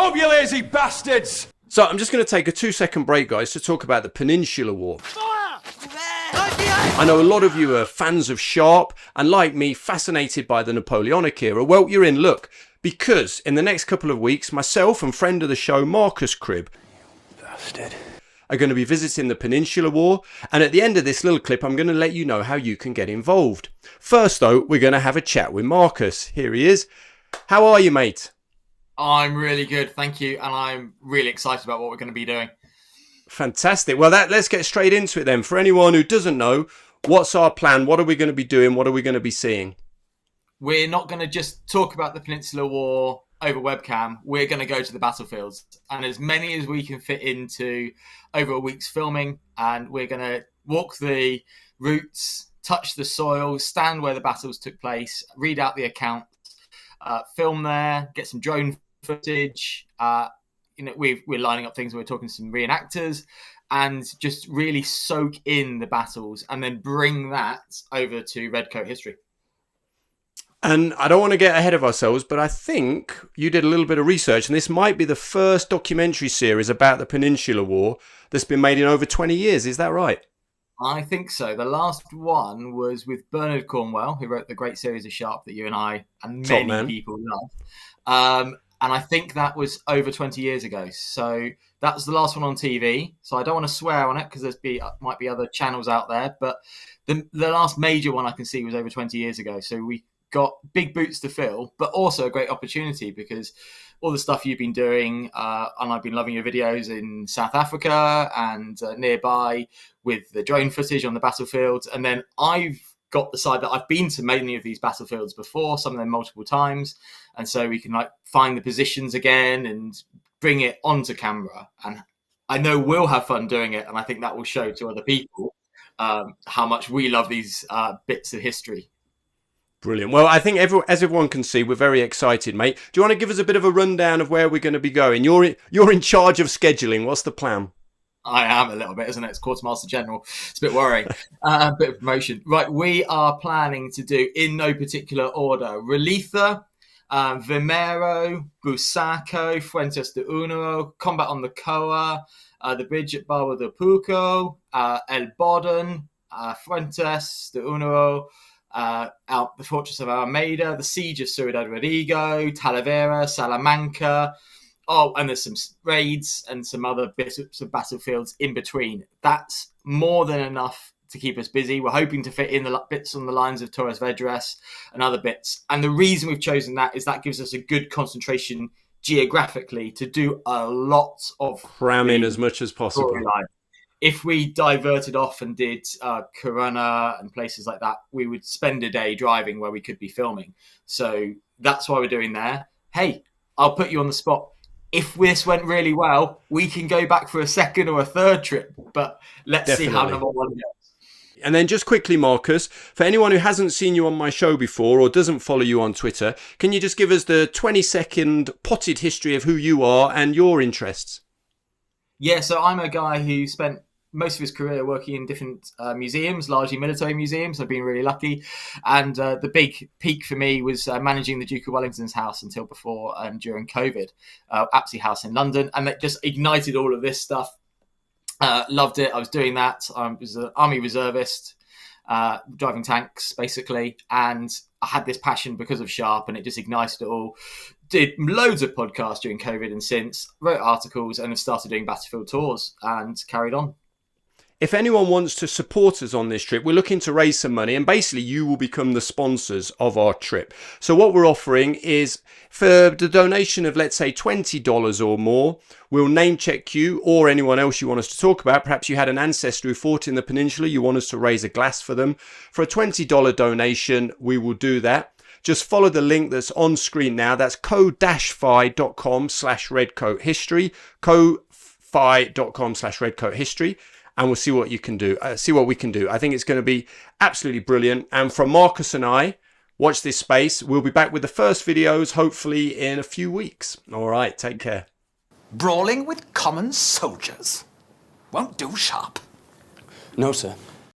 Up, you lazy bastards! So I'm just going to take a 2-second break, guys, to talk about the Peninsular War. I know a lot of you are fans of Sharp and, like me, fascinated by the Napoleonic era. Well, you're in luck, because in the next couple of weeks, myself and friend of the show, Marcus Cribb, Bastard. are going to be visiting the Peninsular War, and at the end of this little clip I'm going to let you know how you can get involved. First though, we're going to have a chat with Marcus. Here he is. How are you, mate? I'm really good, thank you, and I'm really excited about what we're going to be doing. Fantastic. Well, let's get straight into it then. For anyone who doesn't know, what's our plan? What are we going to be doing? What are we going to be seeing? We're not going to just talk about the Peninsular War over webcam. We're going to go to the battlefields, and as many as we can fit into over a week's filming, and we're going to walk the routes, touch the soil, stand where the battles took place, read out the accounts, film there, get some drone footage. We're lining up things. We're talking to some reenactors, and just really soak in the battles, and then bring that over to Redcoat History. And I don't want to get ahead of ourselves, but I think you did a little bit of research, and this might be the first documentary series about the Peninsular War that's been made in over 20 years. Is that right? I think so. The last one was with Bernard Cornwell, who wrote the great series of Sharp that you and I and many people love. And I think that was over 20 years ago. So that was the last one on TV. So I don't want to swear on it because might be other channels out there. But the last major one I can see was over 20 years ago. So we got big boots to fill, but also a great opportunity because all the stuff you've been doing, and I've been loving your videos in South Africa and nearby with the drone footage on the battlefields. And then I've got the side that I've been to many of these battlefields before, some of them multiple times. And so we can find the positions again and bring it onto camera. And I know we'll have fun doing it. And I think that will show to other people how much we love these bits of history. Brilliant. Well, I think as everyone can see, we're very excited, mate. Do you want to give us a bit of a rundown of where we're going to be going? You're in charge of scheduling. What's the plan? I am a little bit, isn't it? It's Quartermaster General. It's a bit worrying. A bit of promotion. Right, we are planning to do, in no particular order, Roliça, Vimero, Busaco, Fuentes de Unero, Combat on the Coa, the bridge at Barba de Puco, El Bodden, Fuentes de Unero, out the fortress of Almeida, the siege of Ciudad Rodrigo, Talavera, Salamanca. Oh, and there's some raids and some other bits of battlefields in between. That's more than enough to keep us busy. We're hoping to fit in the bits on the lines of Torres Vedras and other bits. And the reason we've chosen that is that gives us a good concentration geographically to do a lot of cram in as much as possible. If we diverted off and did Corunna and places like that, we would spend a day driving where we could be filming. So that's why we're doing there. Hey, I'll put you on the spot. If this went really well, we can go back for a second or a third trip. But let's see how number one goes. And then just quickly, Marcus, for anyone who hasn't seen you on my show before or doesn't follow you on Twitter, can you just give us the 20-second potted history of who you are and your interests? Yeah, so I'm a guy who spent most of his career working in different museums, largely military museums. I've been really lucky. And the big peak for me was managing the Duke of Wellington's house until before and during COVID, Apsley House in London. And that just ignited all of this stuff. Loved it. I was doing that. I was an army reservist, driving tanks, basically. And I had this passion because of Sharp, and it just ignited it all. Did loads of podcasts during COVID and since, wrote articles, and have started doing battlefield tours and carried on. If anyone wants to support us on this trip, we're looking to raise some money, and basically you will become the sponsors of our trip. So what we're offering is, for the donation of, let's say, $20 or more, we'll name check you or anyone else you want us to talk about. Perhaps you had an ancestor who fought in the peninsula, you want us to raise a glass for them. For a $20 donation, we will do that. Just follow the link that's on screen now. That's ko-fi.com/redcoathistory, ko-fi.com/redcoathistory. And we'll see what you can do. See what we can do. I think it's going to be absolutely brilliant. And from Marcus and I, watch this space. We'll be back with the first videos, hopefully in a few weeks. All right, take care. Brawling with common soldiers won't do, Sharp. No, sir.